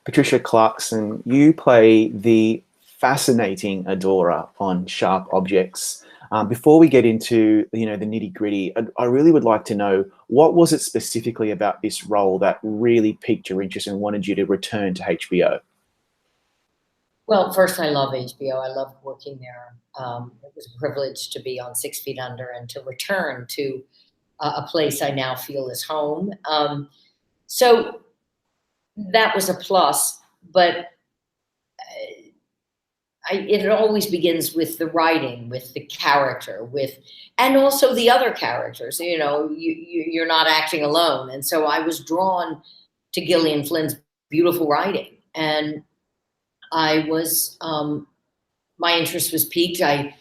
Patricia Clarkson, you play the fascinating Adora on Sharp Objects. Before we get into the nitty gritty, I really would like to know what was it specifically about this role that really piqued your interest and wanted you to return to HBO? Well, first, I love HBO. I love working there. It was a privilege to be on 6 Feet Under and to return to a place I now feel is home. So that was a plus, but it always begins with the writing, with the character, and also the other characters. You're not acting alone, and so I was drawn to Gillian Flynn's beautiful writing, and I was my interest was piqued. I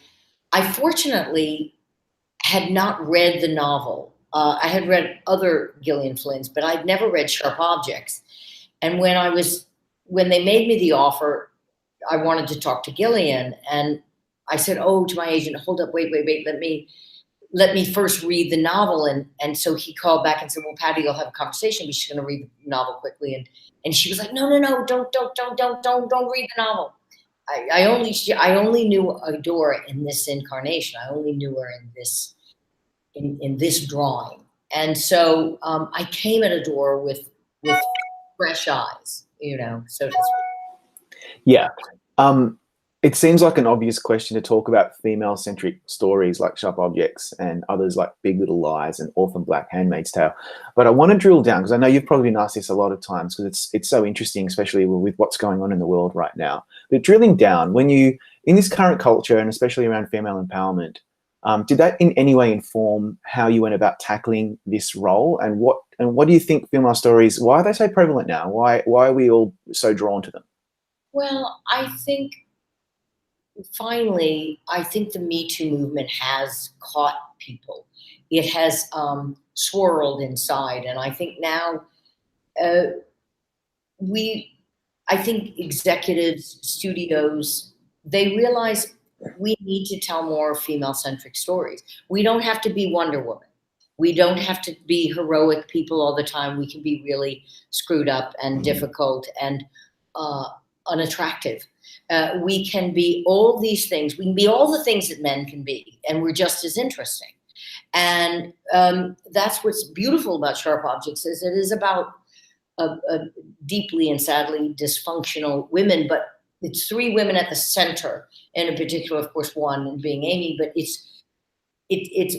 fortunately had not read the novel. I had read other Gillian Flynn's, but I'd never read Sharp Objects. And when they made me the offer, I wanted to talk to Gillian, and I said, "Oh," to my agent, "hold up, wait, let me first read the novel." And so he called back and said, "Well, Patty, you'll have a conversation. We're just going to read the novel quickly." And she was like, "No, don't read the novel." I only knew Adora in this incarnation. I only knew her in this drawing, and so I came at Adora with fresh eyes, so to speak. Yeah. It seems like an obvious question to talk about female-centric stories like Sharp Objects and others like Big Little Lies and Orphan Black, Handmaid's Tale. But I want to drill down because I know you've probably been asked this a lot of times because it's so interesting, especially with what's going on in the world right now. But drilling down, in this current culture and especially around female empowerment, did that in any way inform how you went about tackling this role? And what do you think female stories, why are they so prevalent now? Why are we all so drawn to them? Well, I think finally, the Me Too movement has caught people. It has swirled inside, and I think now uh, I think executives, studios, they realize we need to tell more female-centric stories. We don't have to be Wonder Woman. We don't have to be heroic people all the time. We can be really screwed up and difficult and unattractive. We can be all these things. We can be all the things that men can be, and we're just as interesting. And that's what's beautiful about Sharp Objects is it is about deeply and sadly dysfunctional women, but it's three women at the center, and in particular, of course, one being Amy. But it's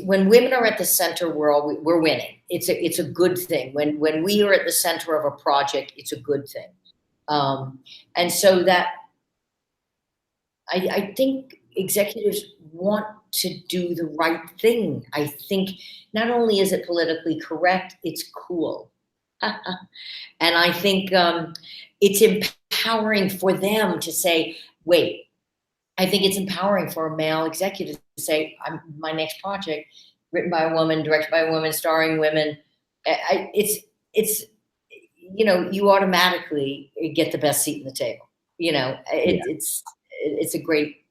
when women are at the center, we're winning. It's a good thing. When we are at the center of a project, it's a good thing. And so that I think executives want to do the right thing. I think not only is it politically correct, it's cool. And I think it's empowering for them to say, wait, I think it's empowering for a male executive to say, my next project, written by a woman, directed by a woman, starring women. It's you automatically get the best seat in the table. It's a great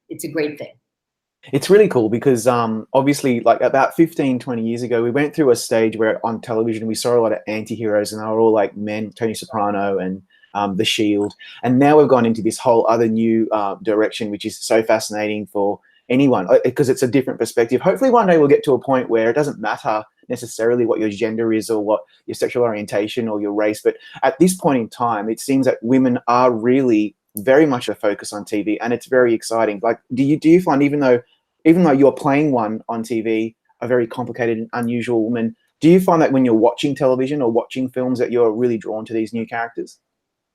thing. It's really cool because obviously like about 15, 20 years ago, we went through a stage where on television, we saw a lot of anti-heroes and they were all like men, Tony Soprano and The Shield. And now we've gone into this whole other new direction, which is so fascinating for anyone because it's a different perspective. Hopefully one day we'll get to a point where it doesn't matter necessarily what your gender is or what your sexual orientation or your race. But at this point in time, it seems that women are really very much a focus on TV, and it's very exciting. Like, do you find even though you're playing one on TV, a very complicated and unusual woman, do you find that when you're watching television or watching films that you're really drawn to these new characters?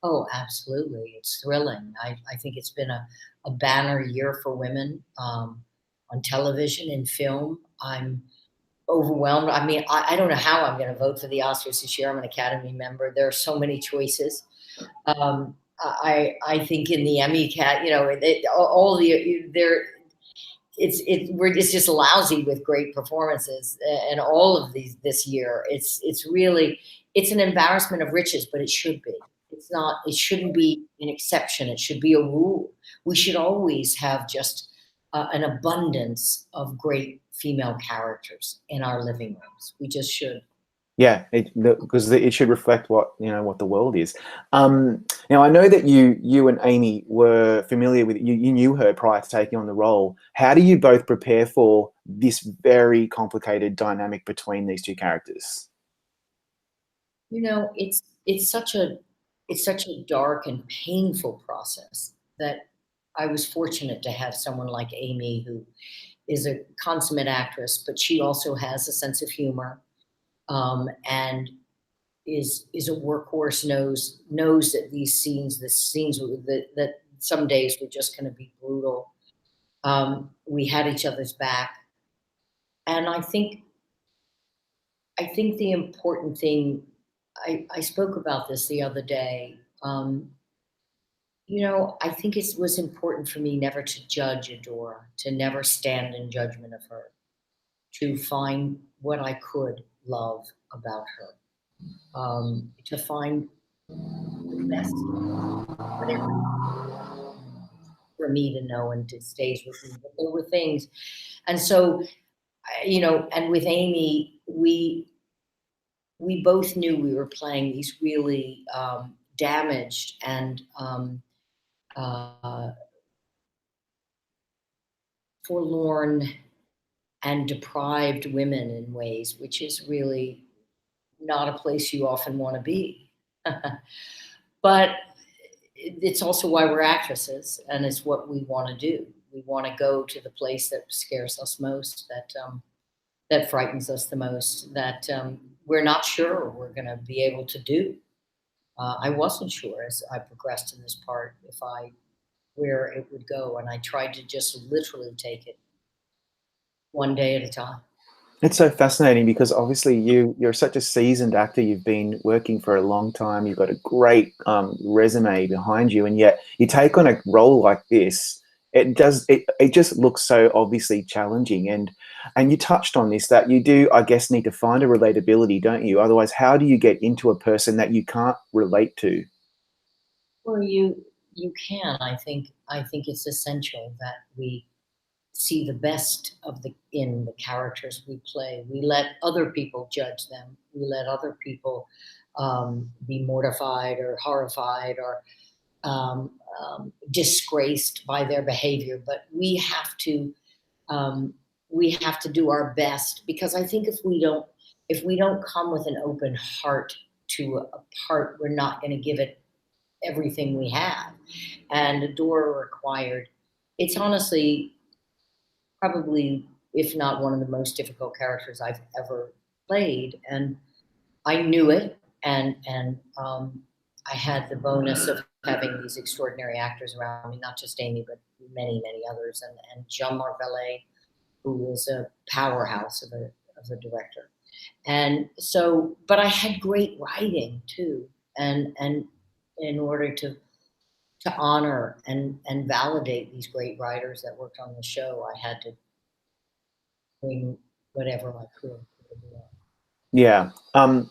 Oh, absolutely. It's thrilling. I think it's been a banner year for women on television and film. I'm overwhelmed. I mean, I don't know how I'm going to vote for the Oscars this year. I'm an Academy member. There are so many choices. I think in the Emmy it's just lousy with great performances and all of these this year. It's an embarrassment of riches, but it should be. It shouldn't be an exception. It should be a rule. We should always have just an abundance of great female characters in our living rooms. We just should. Yeah, because it should reflect what what the world is. Now I know that you and Amy were familiar with you. You knew her prior to taking on the role. How do you both prepare for this very complicated dynamic between these two characters? You know, it's such a dark and painful process that I was fortunate to have someone like Amy, who is a consummate actress, but she also has a sense of humor, and is a workhorse. Knows that that some days were just going to be brutal. We had each other's back, and I think the important thing, I spoke about this the other day. I think it was important for me never to judge Adora, to never stand in judgment of her, to find what I could love about her, to find the best, whatever for me to know and to stays with me. But there were things, and so and with Amy, we both knew we were playing these really damaged and uh, forlorn and deprived women in ways, which is really not a place you often want to be. But it's also why we're actresses, and it's what we want to do. We want to go to the place that scares us most, that frightens us the most, that we're not sure we're going to be able to do. I wasn't sure as I progressed in this part if I where it would go, and I tried to just literally take it one day at a time. It's so fascinating because obviously you're such a seasoned actor. You've been working for a long time. You've got a great resume behind you, and yet you take on a role like this. It just looks so obviously challenging. And you touched on this, that you do, I guess, need to find a relatability, don't you? Otherwise, how do you get into a person that you can't relate to? Well, you can. I think it's essential that we see the best in the characters we play. We let other people judge them. We let other people be mortified or horrified or disgraced by their behavior. But um, we have to do our best, because I think if we don't come with an open heart to a part, we're not going to give it everything we have. And Adora required. It's honestly probably, if not one of the most difficult characters I've ever played, and I knew it, and I had the bonus of having these extraordinary actors around me, not just Amy, but many, many others, and Jean-Marc Vallée, who is a powerhouse of a director. And so, but I had great writing too, and in order to honor and validate these great writers that worked on the show, I had to bring whatever I could to the door. Yeah. I'm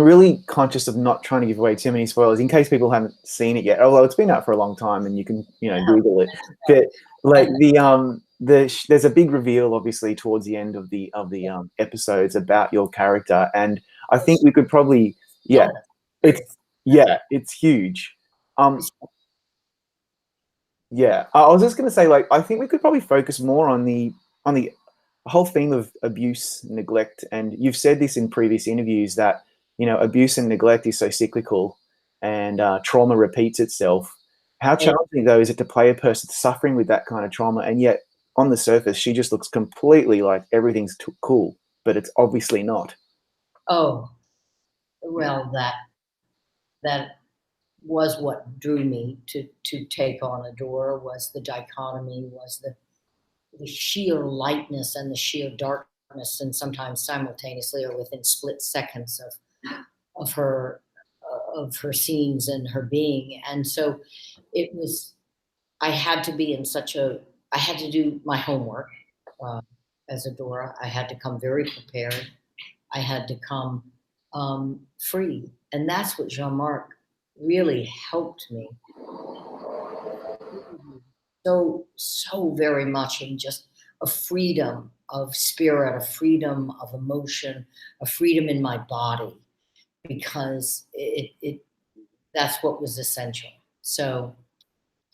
really conscious of not trying to give away too many spoilers in case people haven't seen it yet. Although it's been out for a long time and you can, Google it. But like there's a big reveal obviously towards the end of the episodes about your character, and I think we could probably, yeah, Oh, it's yeah, it's huge. Um, yeah, I was just gonna say, like, I think we could probably focus more on the whole theme of abuse, neglect, and you've said this in previous interviews that abuse and neglect is so cyclical, and trauma repeats itself. How yeah. challenging though is it to play a person suffering with that kind of trauma, and yet on the surface she just looks completely like everything's cool, but it's obviously not. Oh, well, that was what drew me to take on Adora, was the dichotomy, was the sheer lightness and the sheer darkness, and sometimes simultaneously or within split seconds of her of her scenes and her being. And so it was. I had to be in such a. I had to do my homework uh, as Adora. I had to come very prepared. I had to come free, and that's what Jean-Marc really helped me so very much, in just a freedom of spirit, of freedom, of emotion, of freedom in my body, because that's what was essential. So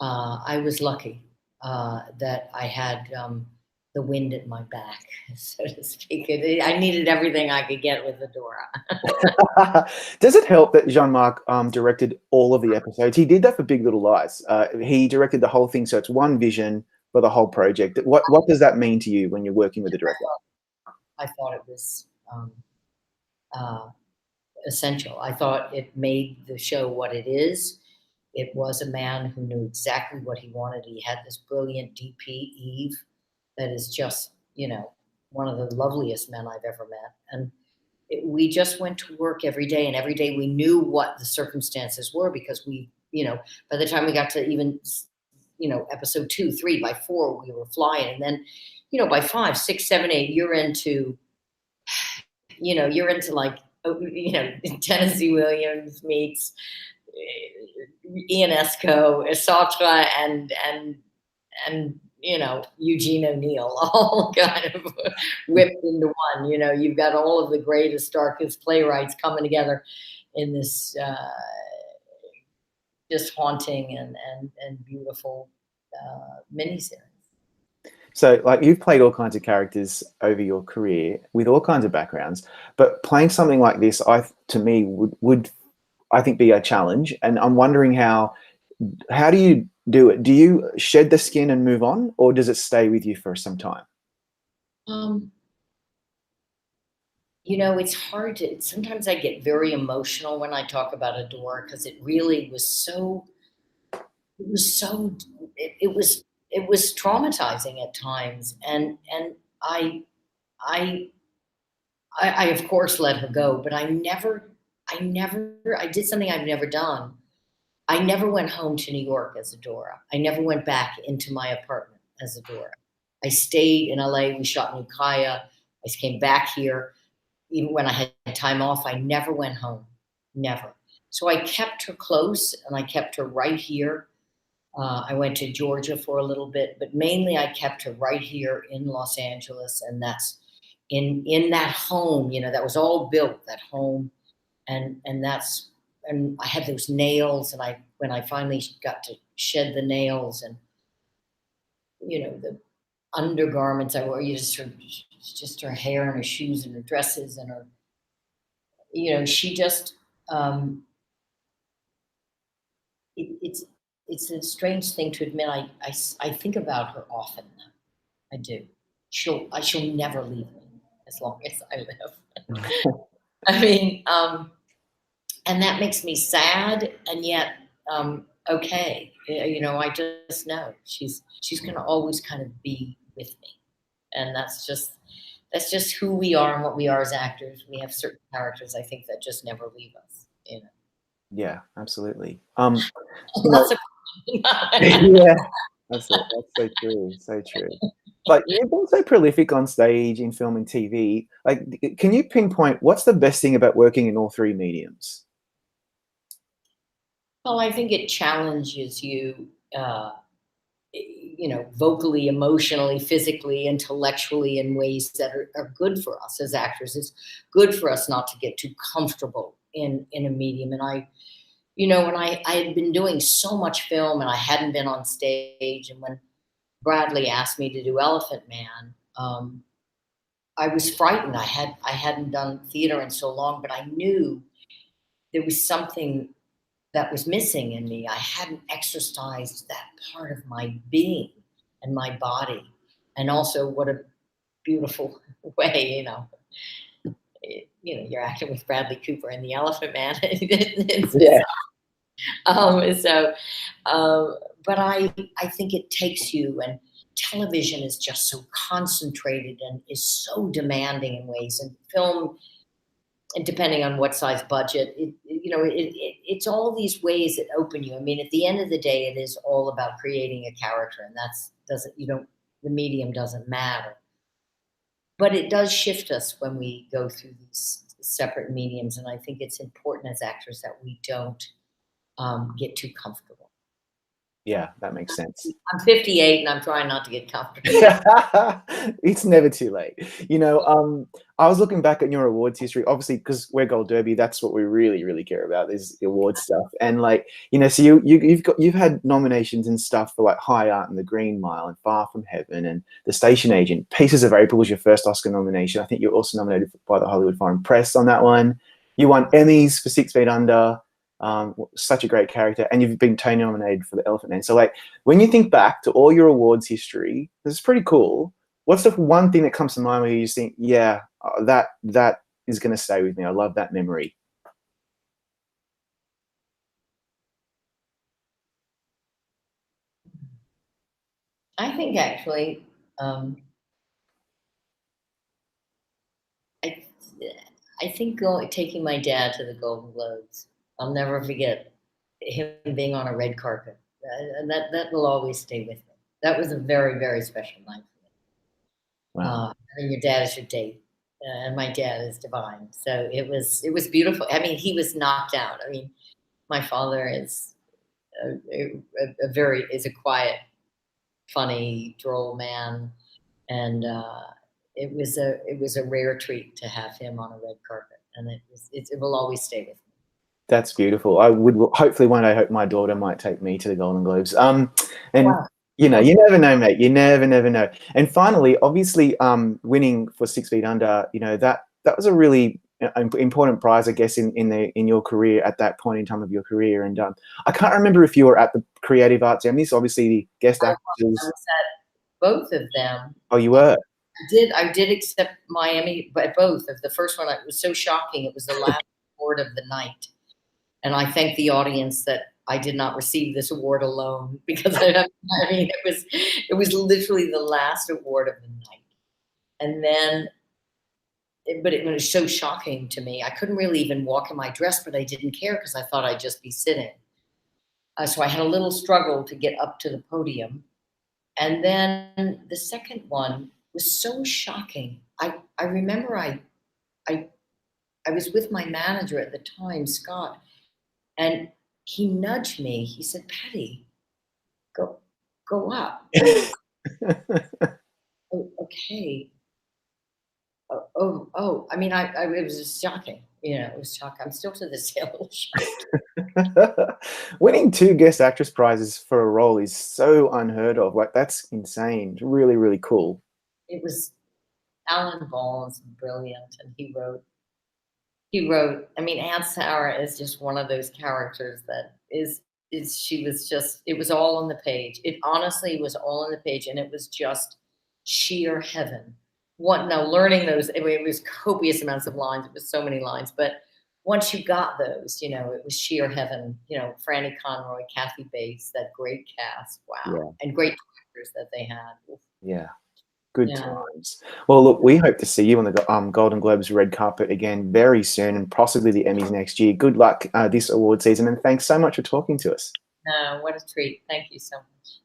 I was lucky that I had the wind at my back, so to speak. I needed everything I could get with Adora. Does it help that Jean Marc directed all of the episodes? He did that for Big Little Lies. He directed the whole thing, so it's one vision for the whole project. What does that mean to you when you're working with a director? I thought it was uh, essential. I thought it made the show what it is. It was a man who knew exactly what he wanted. He had this brilliant DP, Eve, that is just, one of the loveliest men I've ever met. And we just went to work every day, and every day we knew what the circumstances were, because we, by the time we got to even, episode 2, 3, by 4, we were flying. And then, by 5, 6, 7, 8, you're into like, Tennessee Williams meets Ian Esco, Sartre, and Eugene O'Neill, all kind of whipped into one. You've got all of the greatest, darkest playwrights coming together in this just haunting and beautiful miniseries. So, like, you've played all kinds of characters over your career with all kinds of backgrounds, but playing something like this, to me, would I think be a challenge. And I'm wondering how do you do it? Do you shed the skin and move on, or does it stay with you for some time? It's hard to. Sometimes I get very emotional when I talk about Adora, because it really was so. It was so. It was traumatizing at times, and I of course let her go, but I did something I've never done. I never went home to New York as Adora. I never went back into my apartment as Adora. I stayed in LA. We shot in Ukiah. I came back here. Even when I had time off, I never went home. Never. So I kept her close, and I kept her right here. I went to Georgia for a little bit, but mainly I kept her right here in Los Angeles. And that's in that home, that was all built, that home. And I had those nails, and when I finally got to shed the nails, and the undergarments I wore, just her hair and her shoes and her dresses and her, she just it's a strange thing to admit. I think about her often. I do. She'll never leave me as long as I live. I mean, and that makes me sad, and yet okay. I just know she's going to always kind of be with me, and that's just who we are and what we are as actors. We have certain characters, I think, that just never leave us. Yeah, absolutely. Yeah, that's so true. So true. Like, you've been so prolific on stage, in film and TV. Like, can you pinpoint what's the best thing about working in all three mediums? Well, I think it challenges you, vocally, emotionally, physically, intellectually, in ways that are good for us as actors. It's good for us not to get too comfortable in a medium. And when I had been doing so much film and I hadn't been on stage, and when Bradley asked me to do Elephant Man, I was frightened. I hadn't done theater in so long, but I knew there was something that was missing in me. I hadn't exercised that part of my being and my body. And also, what a beautiful way, you're acting with Bradley Cooper in The Elephant Man. Yeah. But I think it takes you, and television is just so concentrated and is so demanding in ways, and film, and depending on what size budget, it's all these ways that open you. I mean, at the end of the day, it is all about creating a character, and the medium doesn't matter. But it does shift us when we go through these separate mediums, and I think it's important as actors that we don't get too comfortable. Yeah, that makes sense. I'm 58 and I'm trying not to get comfortable. It's never too late. You know, I was looking back at your awards history, obviously, because we're Gold Derby. That's what we really, really care about is the award stuff. And like, you know, so you've had nominations and stuff for like High Art and The Green Mile and Far From Heaven and The Station Agent. Pieces of April was your first Oscar nomination. I think you're also nominated by the Hollywood Foreign Press on that one. You won Emmys for 6 Feet Under. Such a great character, and you've been Tony nominated for The Elephant Man. So like, when you think back to all your awards history, this is pretty cool. What's the one thing that comes to mind where you just think, yeah, that is going to stay with me? I love that memory. I think actually, I I think taking my dad to the Golden Globes. I'll never forget him being on a red carpet, and that will always stay with me. That was a very, very special night for me. Wow. And your dad is your date, and my dad is divine. So it was beautiful. I mean, he was knocked out. I mean, my father is a very is a quiet, funny, droll man, and it was a rare treat to have him on a red carpet, and it will always stay with me. That's beautiful. I would hopefully one day hope my daughter might take me to the Golden Globes. And Wow. you know, you never know, mate. You never know. And finally, obviously, winning for 6 Feet Under, you know, that was a really important prize, I guess, in your career at that point in time of your career. And I can't remember if you were at the Creative Arts Emmys. Obviously, the guest I actors. was at both of them. Oh, you were. I did accept Miami, but both of the first one, it was so shocking. It was the last award of the night. And I thank the audience that I did not receive this award alone because I mean, it was literally the last award of the night. And then, but it was so shocking to me. I couldn't really even walk in my dress, but I didn't care because I thought I'd just be sitting. So I had a little struggle to get up to the podium. And then the second one was so shocking. I remember I I was with my manager at the time, Scott, and he nudged me. He said, "Patty, go up." Oh, okay. Oh. I mean, it was just shocking. You know, it was shocking. I'm still to this day a little shocked. Winning 2 guest actress prizes for a role is so unheard of. Like, that's insane. Really, really cool. It was Alan Ball's brilliant, and he wrote. I mean, Aunt Sarah is just one of those characters that is she was just. It was all on the page. It honestly was all on the page, and it was just sheer heaven. What now? Learning those, I mean, it was copious amounts of lines. It was so many lines, but once you got those, you know, it was sheer heaven. You know, Franny Conroy, Kathy Bates, that great cast. Wow, Yeah. and great actors that they had. Yeah. Good Yeah. times. Well, look, we hope to see you on the Golden Globes red carpet again very soon, and possibly the Emmys next year. Good luck this award season, and thanks so much for talking to us. No, what a treat. Thank you so much.